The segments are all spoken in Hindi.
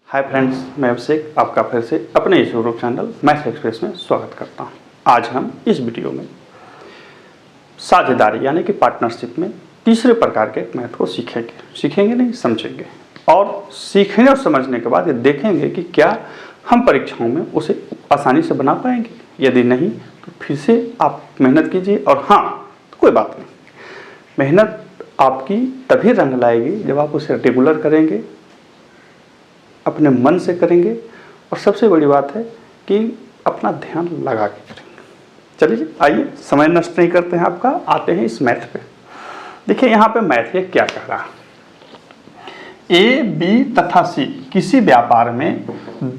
हाय फ्रेंड्स, मैं अभिषेक आपका फिर से अपने इस यूट्यूब चैनल मैथ्स एक्सप्रेस में स्वागत करता हूं। आज हम इस वीडियो में साझेदारी यानी कि पार्टनरशिप में तीसरे प्रकार के मैथ को सीखेंगे नहीं समझेंगे, और सीखने और समझने के बाद ये देखेंगे कि क्या हम परीक्षाओं में उसे आसानी से बना पाएंगे। यदि नहीं तो फिर से आप मेहनत कीजिए, और हाँ तो कोई बात नहीं, मेहनत आपकी तभी रंग लाएगी जब आप उसे रेगुलर करेंगे, अपने मन से करेंगे, और सबसे बड़ी बात है कि अपना ध्यान लगा के करेंगे। चलिए आइए, समय नष्ट नहीं करते हैं आपका, आते हैं इस मैथ पे। देखिए यहाँ पे मैथ ये क्या कह रहा है, ए बी तथा सी किसी व्यापार में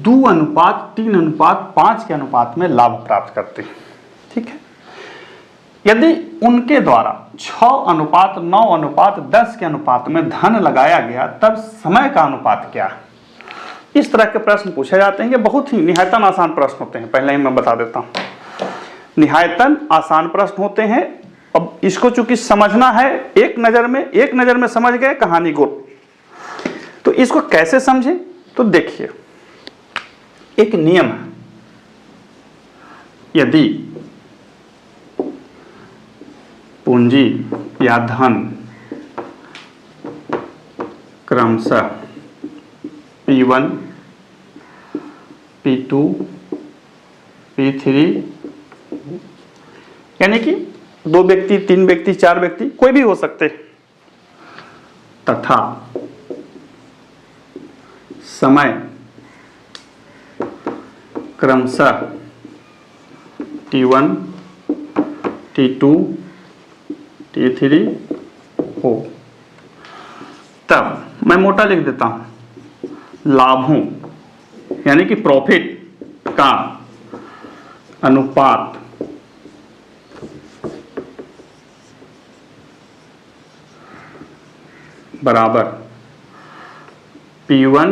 2:3:5 के अनुपात में लाभ प्राप्त करते हैं। ठीक है, यदि उनके द्वारा 6:9:10 के अनुपात में धन लगाया गया तब समय का अनुपात क्या है। इस तरह के प्रश्न पूछे जाते हैं। ये बहुत ही निहायतन आसान प्रश्न होते हैं, पहले ही मैं बता देता हूं, निहायतन आसान प्रश्न होते हैं। अब इसको चूंकि समझना है, एक नजर में समझ गए कहानी गोल। तो इसको कैसे समझें, तो देखिए एक नियम है, यदि पूंजी या धन क्रमशः P1, P2, P3 यानी कि 2 व्यक्ति, 3 व्यक्ति, 4 व्यक्ति कोई भी हो सकते, तथा समय क्रमशः T1, T2, T3 हो, तब मैं मोटा लिख देता हूं, लाभों यानी कि प्रॉफिट का अनुपात बराबर P1,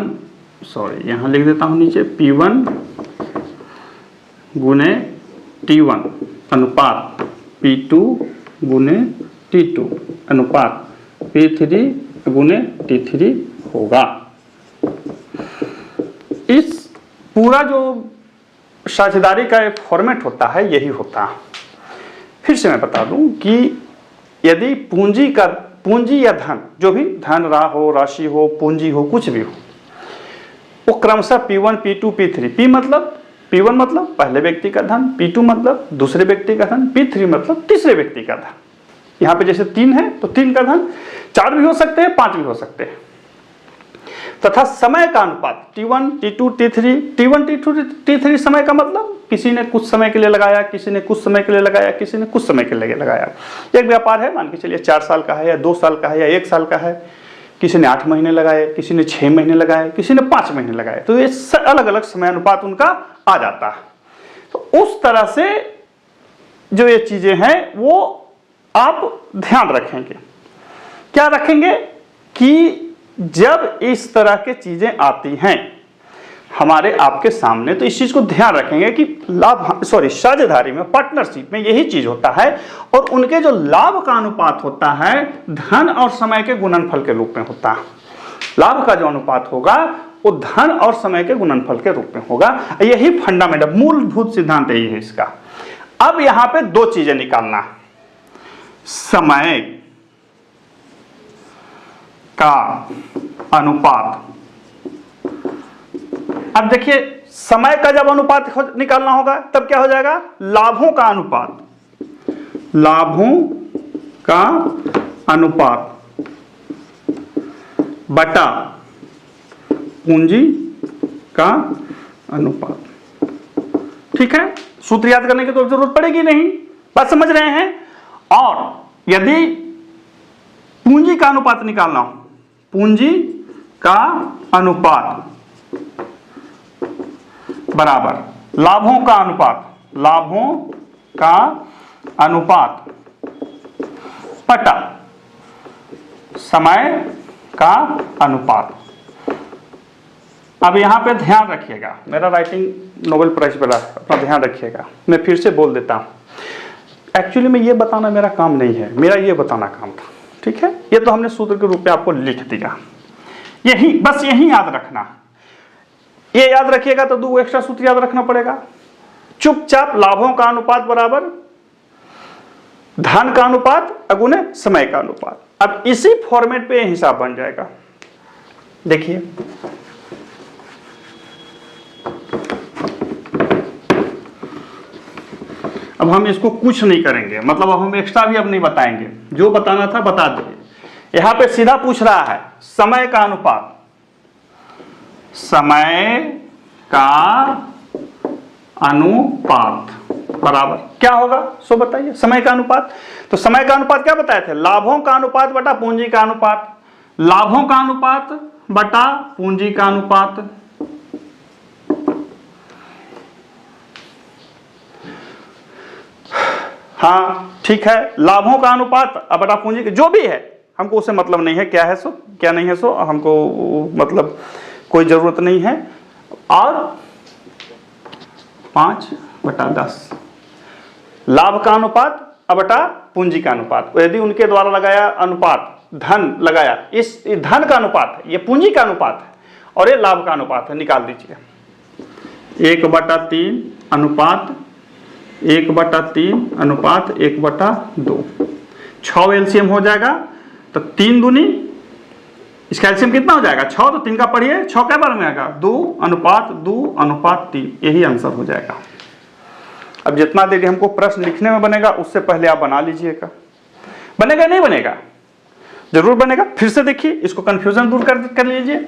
यहां लिख देता हूं नीचे, P1 गुने T1 अनुपात P2 गुने T2 अनुपात P3 गुने T3 होगा। इस पूरा जो साझेदारी का एक फॉर्मेट होता है यही होता है। फिर से मैं बता दूं कि यदि पूंजी या धन, जो भी धन हो, राशि हो, पूंजी हो, कुछ भी हो, वो क्रमशः P1, P2, P3, P1 मतलब पहले व्यक्ति का धन, P2 मतलब दूसरे व्यक्ति का धन, P3 मतलब तीसरे व्यक्ति का धन। यहाँ पे जैसे 3 है तो 3 का धन, 4 भी हो सकते हैं, 5 भी हो सकते हैं, तथा समय का अनुपात T1, T2, T3 समय का मतलब किसी ने कुछ समय के लिए लगाया, किसी ने कुछ समय के लिए लगाया, किसी ने कुछ समय के लिए लगाया। एक व्यापार है, मान के चलिए 4 साल का है या 2 साल का है या 1 साल का है, किसी ने 8 महीने लगाए, किसी ने 6 महीने लगाए, किसी ने 5 महीने लगाए, तो ये अलग अलग समय अनुपात उनका आ जाता है। तो उस तरह से जो ये चीजें हैं वो आप ध्यान रखेंगे। क्या रखेंगे कि जब इस तरह के चीजें आती हैं हमारे आपके सामने, तो इस चीज को ध्यान रखेंगे कि साझेदारी में, पार्टनरशिप में यही चीज होता है, और उनके जो लाभ का अनुपात होता है धन और समय के गुणनफल के रूप में होता है। लाभ का जो अनुपात होगा वो धन और समय के गुणनफल के रूप में होगा। यही फंडामेंटल मूलभूत सिद्धांत यही है इसका। अब यहां पे 2 चीजें निकालना, समय का अनुपात। अब देखिए समय का जब अनुपात निकालना होगा तब क्या हो जाएगा, लाभों का अनुपात, लाभों का अनुपात बटा पूंजी का अनुपात। ठीक है, सूत्र याद करने की तो जरूरत पड़ेगी नहीं, बात समझ रहे हैं। और यदि पूंजी का अनुपात निकालना हो, पूंजी का अनुपात बराबर लाभों का अनुपात, लाभों का अनुपात बटा समय का अनुपात। अब यहां पे ध्यान रखिएगा, मेरा राइटिंग नोबेल प्राइज पर अपना ध्यान रखिएगा। मैं फिर से बोल देता हूं, एक्चुअली में ये बताना मेरा काम नहीं है, मेरा ये बताना काम था। ठीक है, ये तो हमने सूत्र के रूप में आपको लिख दिया। यही बस यही याद रखना, ये याद रखिएगा तो 2 एक्स्ट्रा सूत्र याद रखना पड़ेगा। चुपचाप लाभों का अनुपात बराबर धन का अनुपात अगुने समय का अनुपात। अब इसी फॉर्मेट पे हिसाब बन जाएगा। देखिए अब हम इसको कुछ नहीं करेंगे, मतलब अब हम एक्स्ट्रा भी अब नहीं बताएंगे, जो बताना था बता दिए। यहां पे सीधा पूछ रहा है समय का अनुपात, समय का अनुपात बराबर क्या होगा सो बताइए। समय का अनुपात, तो समय का अनुपात क्या बताए थे, लाभों का अनुपात बटा पूंजी का अनुपात, लाभों का अनुपात बटा पूंजी का अनुपात। हाँ ठीक है, लाभों का अनुपात बटा पूंजी का, जो भी है हमको उससे मतलब नहीं है, क्या है सो क्या नहीं है सो हमको मतलब कोई जरूरत नहीं है। और 5/10 लाभ का अनुपात बटा पूंजी का अनुपात। यदि उनके द्वारा लगाया अनुपात धन लगाया, इस धन का अनुपात है, ये पूंजी का अनुपात है और ये लाभ का अनुपात है, निकाल दीजिए। 1/3 अनुपात 1/3 अनुपात 1/2। 6 एलसीएम हो जाएगा तो 3 दूनी, इसका एलसीएम कितना हो जाएगा 6, तो 3 का पढ़िए 6 कै बार में आएगा 2/2/3, यही आंसर हो जाएगा। अब जितना देरी हमको प्रश्न लिखने में बनेगा उससे पहले आप बना लीजिएगा। बनेगा नहीं बनेगा, जरूर बनेगा। फिर से देखिए, इसको कंफ्यूजन दूर कर लीजिए।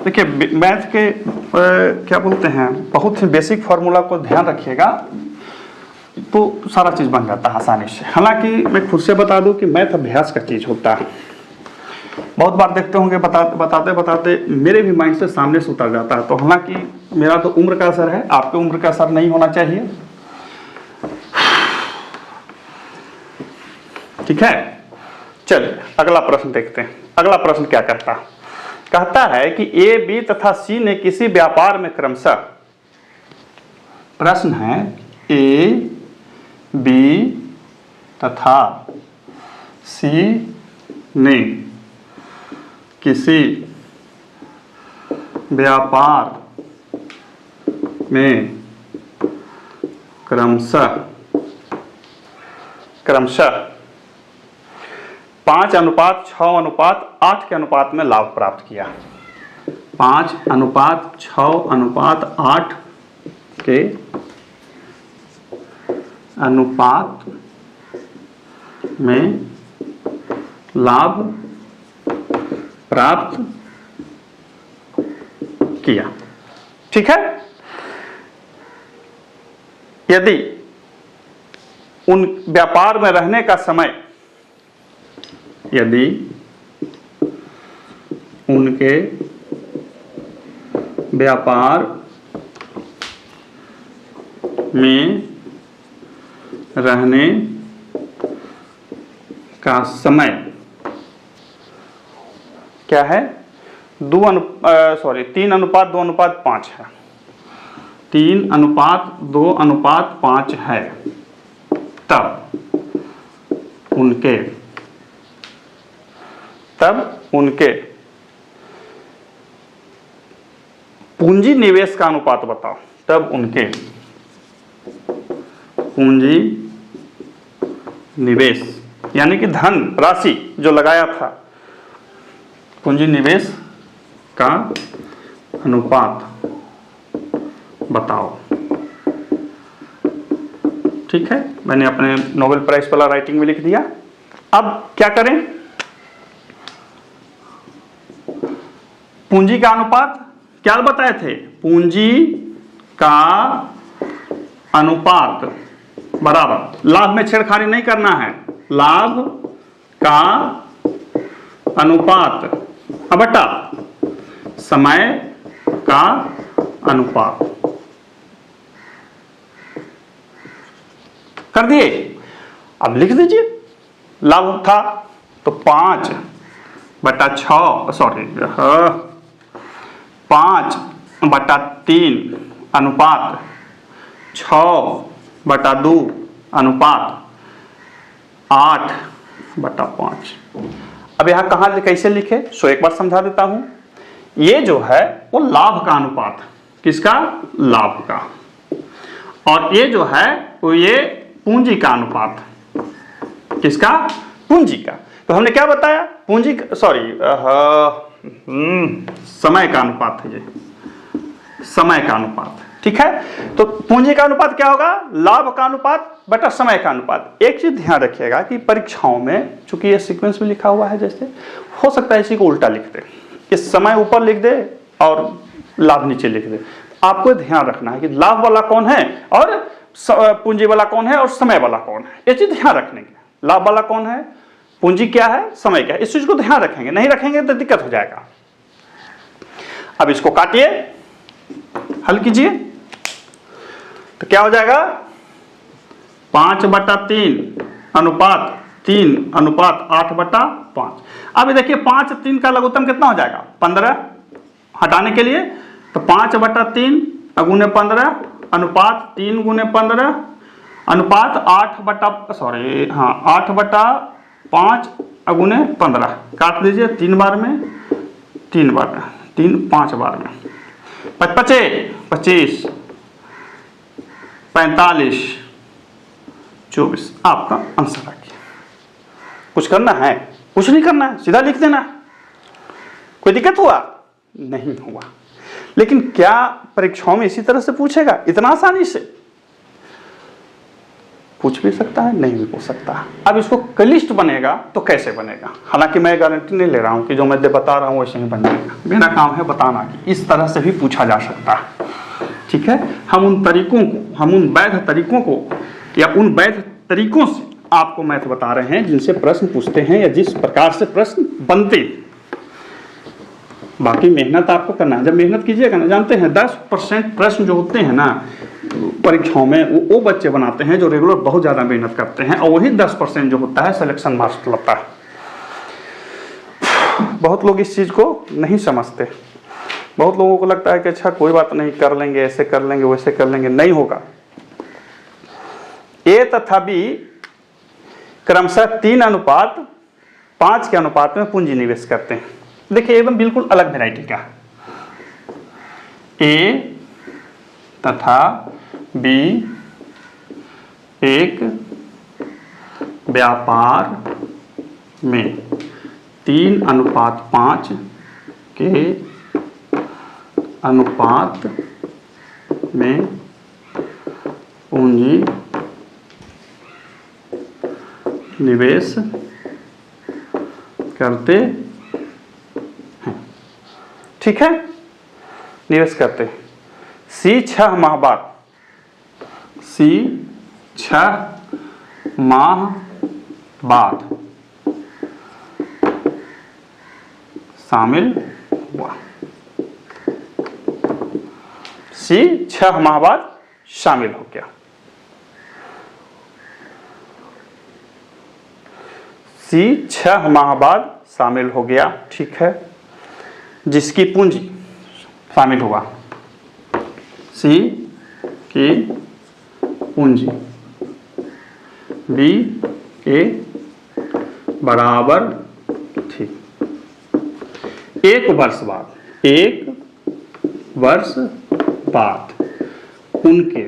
देखिए मैथ के क्या बोलते हैं, बहुत ही बेसिक फार्मूला को ध्यान रखिएगा तो सारा चीज बन जाता है आसानी से। हालांकि मैं खुद से बता दूं कि मैथ अभ्यास का चीज होता है। बहुत बार देखते होंगे बताते बताते मेरे भी माइंड से सामने से उतर जाता है। तो हालांकि मेरा तो उम्र का असर है, आपके उम्र का असर नहीं होना चाहिए, ठीक है। चलिए अगला प्रश्न देखते हैं। अगला प्रश्न क्या कहता है कि ए, बी तथा सी ने किसी व्यापार में क्रमशः, प्रश्न है ए, बी तथा सी ने किसी व्यापार में क्रमशः 5:6:8 के अनुपात में लाभ प्राप्त किया। 5:6:8 के अनुपात में लाभ प्राप्त किया, ठीक है। यदि उन व्यापार में रहने का समय, यदि उनके व्यापार में रहने का समय क्या है, 3:2:5 है, 3:2:5 है, तब उनके पूंजी निवेश का अनुपात बताओ। तब उनके पूंजी निवेश यानी कि धन राशि जो लगाया था, पूंजी निवेश का अनुपात बताओ, ठीक है। मैंने अपने नोबेल प्राइज वाला राइटिंग में लिख दिया। अब क्या करें, पूंजी का अनुपात क्या बताए थे, पूंजी का अनुपात बराबर, लाभ में छेड़खानी नहीं करना है, लाभ का अनुपात बटा समय का अनुपात। कर दिए। अब लिख दीजिए, लाभ था तो 5/3 अनुपात 6/2 अनुपात 8/5। अब यहां कहां कैसे लिखे सो एक बार समझा देता हूं। ये जो है वो लाभ का अनुपात, किसका? लाभ का। और ये जो है वो ये पूंजी का अनुपात, किसका? पूंजी का। तो हमने क्या बताया? पूंजी, सॉरी समय का अनुपात है ये, समय का अनुपात, ठीक है। तो पूंजी का अनुपात क्या होगा? लाभ का अनुपात बटा समय का अनुपात। एक चीज ध्यान रखिएगा कि परीक्षाओं में चूंकि ये सीक्वेंस में लिखा हुआ है, जैसे हो सकता है इसी को उल्टा लिख दे, इस समय ऊपर लिख दे और लाभ नीचे लिख दे। आपको ध्यान रखना है कि लाभ वाला कौन है और पूंजी वाला कौन है और समय वाला कौन है, ये चीज ध्यान रखने की। लाभ वाला कौन है, पूंजी क्या है, समय क्या है, इस चीज को ध्यान रखेंगे। नहीं रखेंगे तो दिक्कत हो जाएगा। अब इसको काटिए, हल कीजिए, तो क्या हो जाएगा? 5/3 अनुपात 3 अनुपात 8/5। अब देखिए 5 3 का लघुत्तम कितना हो जाएगा? 15। हटाने के लिए तो 5/3 गुने 15 अनुपात 3 गुने 15 अनुपात 8/5 गुने 15। काट दीजिए 3 बार में, 3 बार में, 3 5 बार में, 25 25 45 24 आपका आंसर आ गया। कुछ करना है? कुछ नहीं करना है, सीधा लिख देना है। कोई दिक्कत हुआ? नहीं हुआ। लेकिन क्या परीक्षाओं में इसी तरह से पूछेगा? इतना आसानी से पूछ भी सकता है, नहीं भी पूछ सकता है। अब इसको लिस्ट बनेगा तो कैसे बनेगा? हालांकि मैं गारंटी नहीं ले रहा हूं कि जो मैं बता रहा हूं वैसे ही बन जाएगा। मेरा काम है बताना कि इस तरह से भी पूछा जा सकता है, ठीक है। हम उन तरीकों को, हम उन वैध तरीकों को या उन वैध तरीकों से आपको मैथ बता रहे हैं जिनसे प्रश्न पूछते हैं या जिस प्रकार से प्रश्न बनते हैं। बाकी मेहनत आपको करना है। जब मेहनत कीजिएगा ना, जानते हैं 10% प्रश्न जो होते हैं ना परीक्षाओं में, वो बच्चे बनाते हैं जो रेगुलर बहुत ज़्यादा मेहनत करते हैं, और वही 10% जो होता है सिलेक्शन मार्क्स लगता है। बहुत लोग इस चीज़ को नहीं समझते। बहुत लोगों को लगता है कि अच्छा कोई बात नहीं, कर लेंगे, ऐसे कर लेंगे, वैसे कर लेंगे। नहीं होगा। ए तथा बी क्रमशः 3:5 के अनुपात में पूंजी निवेश करते हैं। देखिए एकदम बिल्कुल अलग वैरायटी का। ए तथा बी एक व्यापार में 3:5 के अनुपात में पूंजी निवेश करते हैं, ठीक है। निवेश करते हैं। सी 6 माह बाद, सी 6 माह बाद शामिल हुआ। सी 6 माह बाद शामिल हो गया। सी 6 माह बाद शामिल हो गया, ठीक है। जिसकी पूंजी शामिल हुआ, सी की पूंजी बी के बराबर थी। 1 वर्ष बाद, 1 वर्ष बाद उनके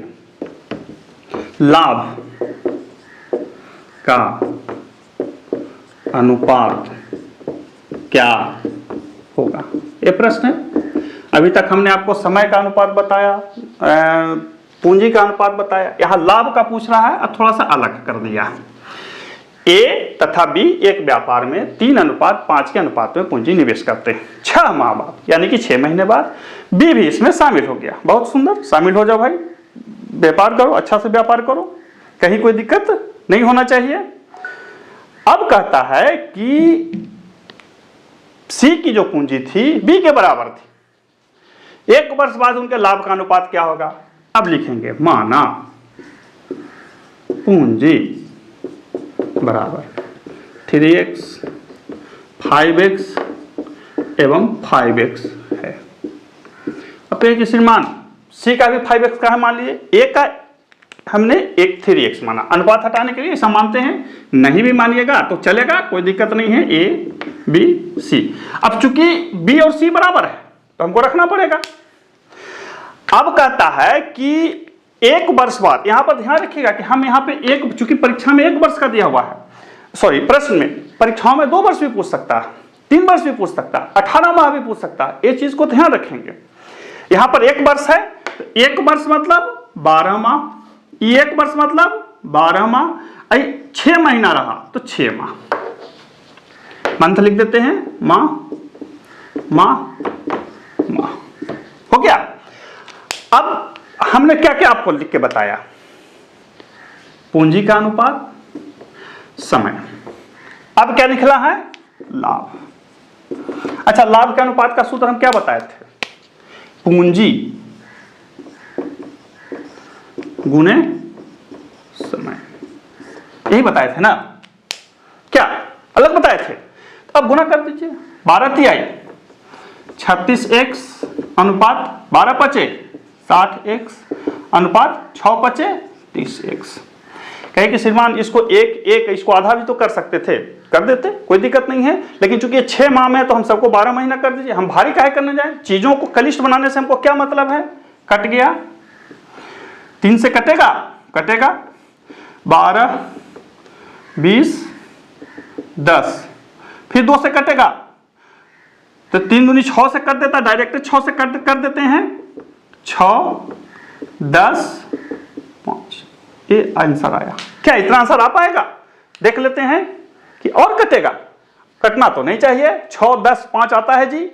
लाभ का अनुपात क्या होगा? ये प्रश्न है। अभी तक हमने आपको समय का अनुपात बताया, पूंजी का अनुपात बताया, यहां लाभ का पूछ रहा है और थोड़ा सा अलग कर दिया। ए तथा बी एक व्यापार में 3:5 के अनुपात में पूंजी निवेश करते हैं 6 माह बाद, यानी कि 6 महीने बाद। बी भी इसमें शामिल हो गया। बहुत सुंदर, शामिल हो जाओ भाई, व्यापार करो, अच्छा से व्यापार करो, कहीं कोई दिक्कत नहीं होना चाहिए। अब कहता है कि सी की जो पूंजी थी बी के बराबर थी। 1 वर्ष बाद उनके लाभ का अनुपात क्या होगा? अब लिखेंगे माना पूंजी बराबर 3x 5x एवं 5x है। अब एक श्रीमान सी का भी 5x का है मान लीजिए, ए का हमने एक 3x माना। अनुपात हटाने के लिए ऐसा मानते हैं, नहीं भी मानिएगा तो चलेगा, कोई दिक्कत नहीं है। A B C. अब चूंकि बी और सी बराबर है तो हमको रखना पड़ेगा। अब कहता है कि 1 वर्ष बाद, यहां पर ध्यान रखिएगा कि हम यहां पे चूंकि परीक्षा में 1 वर्ष का दिया हुआ है, सॉरी प्रश्न में, परीक्षाओं में 2 वर्ष भी पूछ सकता है, 3 वर्ष भी पूछ सकता है, 18 माह भी पूछ सकता है, ये चीज को ध्यान रखेंगे। यहां पर 1 वर्ष है, तो 1 वर्ष मतलब 12 माह, 1 वर्ष मतलब 12 माह, 6 महीना रहा तो 6 माह, मंथ लिख देते हैं, माह माह माह, हो गया। अब हमने क्या क्या आपको लिख के बताया, पूंजी का अनुपात, समय। अब क्या निकला है, लाभ। अच्छा, लाभ के अनुपात का सूत्र हम क्या बताए थे, पूंजी गुणे समय, यही बताए थे ना, क्या अलग बताए थे। तो अब गुना कर दीजिए, 12 तिहाई 36x अनुपात 12 पचे 60x अनुपात 6 पचे 30x। कहे कि श्रीमान इसको एक इसको आधा भी तो कर सकते थे, कर देते, कोई दिक्कत नहीं है, लेकिन चूंकि 6 माह में तो हम सबको 12 महीना कर दीजिए, हम भारी काहे करने जाए। चीजों को कलिष्ठ बनाने से हमको क्या मतलब है, कट गया, 3 से कटेगा 12 20 10, फिर 2 से कटेगा तो 3 दूनी 6 से कर देता, डायरेक्ट 6 से कर देते हैं, 6 10 5, ये आंसर आया। क्या इतना आंसर आ पाएगा, देख लेते हैं कि और कटेगा, कटना तो नहीं चाहिए, 6 10 5 आता है जी।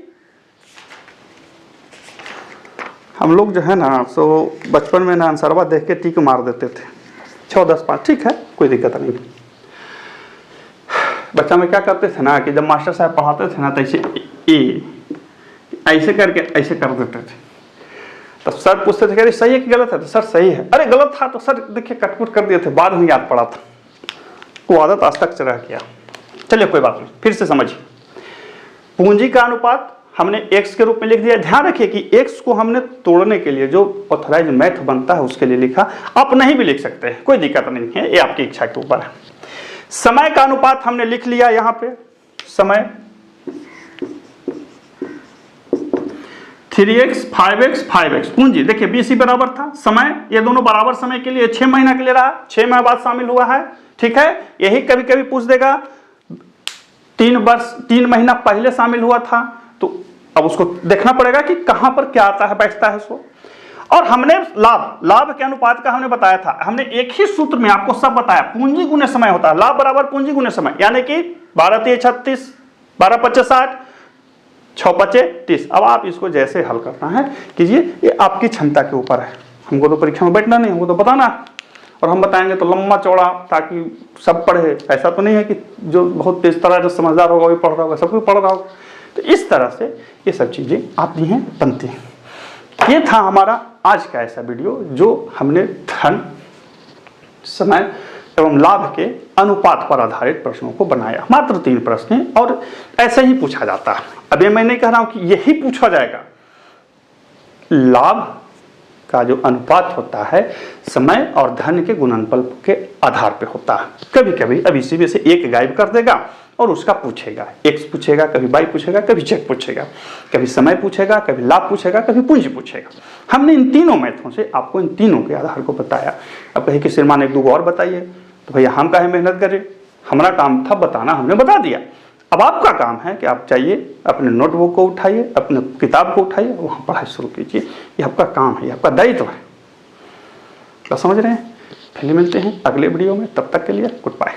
हम लोग जो है ना, सो बचपन में ना आंसरवा देख के टिक मार देते थे, 6 10 5, ठीक है, कोई दिक्कत नहीं। बच्चा में क्या करते थे ना कि जब मास्टर साहब पढ़ाते थे ना तो ऐसे करके ऐसे कर देते थे, तो सर पूछते थे कि सही है कि गलत है, तो सर सही है, अरे गलत था तो सर देखिए कटकुट कर दिए थे, बाद में याद पड़ा था, वो आदत आज तक रह गया। चलिए कोई बात नहीं, फिर से समझिए, पूंजी का अनुपात हमने x के रूप में लिख दिया। ध्यान रखिए कि x को हमने तोड़ने के लिए जो ऑथराइज मैथ बनता है उसके लिए लिखा, आप नहीं भी लिख सकते हैं, कोई दिक्कत नहीं है, ये आपकी इच्छा के ऊपर है। समय का अनुपात हमने लिख लिया, यहां पे समय 3x 5x 5x, पूंजी देखिए BC बराबर था, समय ये दोनों बराबर समय के लिए 6 महीना के लिए रहा, 6 माह बाद शामिल हुआ है, ठीक है। यही कभी कभी पूछ देगा 3 महीना पहले शामिल हुआ था, तो अब उसको देखना पड़ेगा कि कहां पर क्या आता है, बैठता है सो। और हमने लाभ के अनुपात का हमने बताया था, हमने एक ही सूत्र में आपको सब बताया, पूंजी गुने समय होता है, लाभ बराबर पूंजी गुने समय, यानी कि 12 3 36, 12 5 60, 6 5 30। अब आप इसको जैसे हल करना है कीजिए, ये आपकी क्षमता के ऊपर है, हमको तो परीक्षा में बैठना नहीं, हमको तो बताना, और हम बताएंगे तो लंबा चौड़ा ताकि सब पढ़े। ऐसा तो नहीं है कि जो बहुत तेज तरह जो समझदार होगा वही पढ़ रहा होगा, सब कोई पढ़ रहा होगा। तो इस तरह से ये सब चीज़ें आती हैं, बनती हैं। ये था हमारा आज का ऐसा वीडियो जो हमने धन, समय एवं लाभ के अनुपात पर आधारित प्रश्नों को बनाया। मात्र 3 प्रश्न हैं और ऐसे ही पूछा जाता है। अब ये मैं नहीं कह रहा हूं कि यही पूछा जाएगा, लाभ का जो अनुपात होता है समय और धन के गुणनफल के आधार पे होता है। कभी कभी अब इसी में से एक गायब कर देगा और उसका पूछेगा, x पूछेगा, कभी y पूछेगा, कभी z पूछेगा, कभी समय पूछेगा, कभी लाभ पूछेगा, कभी पूंजी पूछेगा। हमने इन तीनों मैथों से आपको इन तीनों के आधार को बताया। अब कहे कि श्रीमान 1-2 और बताइए, तो भैया हम काहे मेहनत करें, हमारा काम था बताना, हमने बता दिया। अब आपका काम है कि आप चाहिए अपने नोटबुक को उठाइए, अपने किताब को उठाइए, वहाँ पढ़ाई शुरू कीजिए। ये आपका काम है, ये आपका दायित्व है। क्या समझ रहे हैं? फिर मिलते हैं अगले वीडियो में, तब तक के लिए गुड बाय।